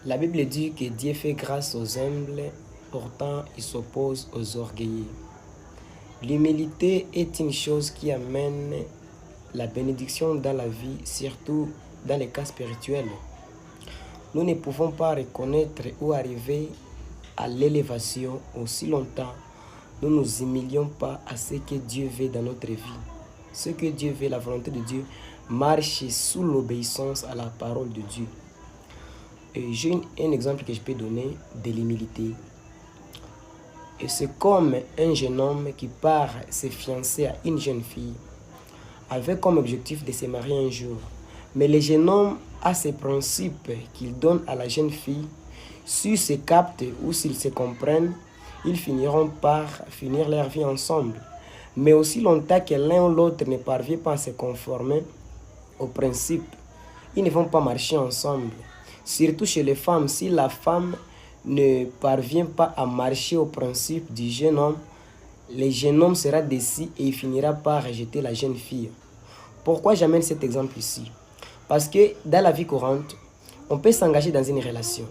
La Bible dit que Dieu fait grâce aux humbles, pourtant il s'oppose aux orgueilleux. L'humilité est une chose qui amène la bénédiction dans la vie, surtout dans les cas spirituels. Nous ne pouvons pas reconnaître ou arriver à l'élévation aussi longtemps nous ne nous humilions pas à ce que Dieu veut dans notre vie. Ce que Dieu veut, la volonté de Dieu, marche sous l'obéissance à la parole de Dieu. Et j'ai un exemple que je peux donner de l'humilité. Et c'est comme un jeune homme qui part se fiancer à une jeune fille avec comme objectif de se marier un jour. Mais le jeune homme a ses principes qu'il donne à la jeune fille. S'ils se captent ou s'ils se comprennent, ils finiront par finir leur vie ensemble. Mais aussi longtemps que l'un ou l'autre ne parvient pas à se conformer aux principes, ils ne vont pas marcher ensemble. Surtout chez les femmes, si la femme ne parvient pas à marcher aux principes du jeune homme, le jeune homme sera déçu et il finira par rejeter la jeune fille. Pourquoi j'amène cet exemple ici? Parce que dans la vie courante, on peut s'engager dans une relation.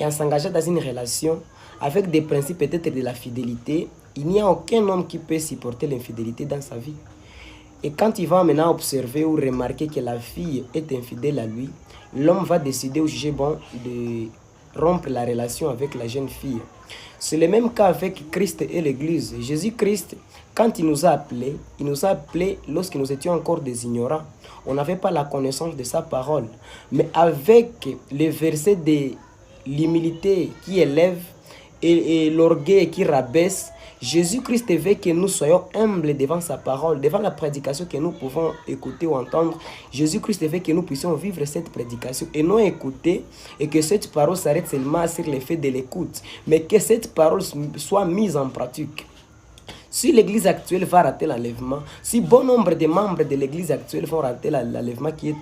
Et en s'engageant dans une relation, avec des principes peut-être de la fidélité, il n'y a aucun homme qui peut supporter l'infidélité dans sa vie. Et quand il va maintenant observer ou remarquer que la fille est infidèle à lui, l'homme va décider ou juger bon de rompre la relation avec la jeune fille. C'est le même cas avec Christ et l'Église. Jésus-Christ, quand il nous a appelés lorsque nous étions encore des ignorants. On n'avait pas la connaissance de sa parole. Mais avec les versets de l'humilité qui élève et l'orgueil qui rabaisse, Jésus-Christ veut que nous soyons humbles devant sa parole, devant la prédication que nous pouvons écouter ou entendre. Jésus-Christ veut que nous puissions vivre cette prédication et non écouter et que cette parole s'arrête seulement sur l'effet de l'écoute, mais que cette parole soit mise en pratique. Si l'église actuelle va rater l'enlèvement, si bon nombre de membres de l'église actuelle vont rater l'enlèvement qui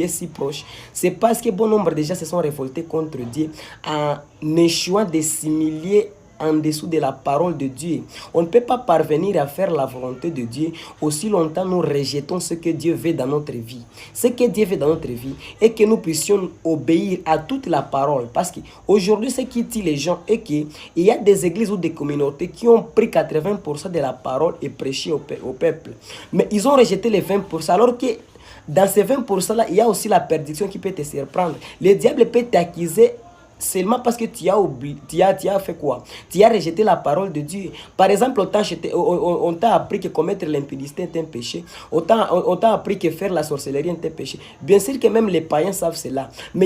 est si proche, c'est parce que bon nombre déjà se sont révoltés contre Dieu en échouant de s'humilier en dessous de la parole de Dieu. On ne peut pas parvenir à faire la volonté de Dieu aussi longtemps nous rejetons ce que Dieu veut dans notre vie. Ce que Dieu veut dans notre vie est que nous puissions obéir à toute la parole. Parce qu'aujourd'hui, ce qui tue les gens est qu'il y a des églises ou des communautés qui ont pris 80% de la parole et prêché au peuple. Mais ils ont rejeté les 20%. Alors que dans ces 20%-là, il y a aussi la perdition qui peut te surprendre. Le diable peut t'accuser seulement parce que tu as fait quoi? Tu as rejeté la parole de Dieu. Par exemple, on t'a appris que commettre l'impudicité est un péché. On t'a appris que faire la sorcellerie est un péché. Bien sûr que même les païens savent cela. Mais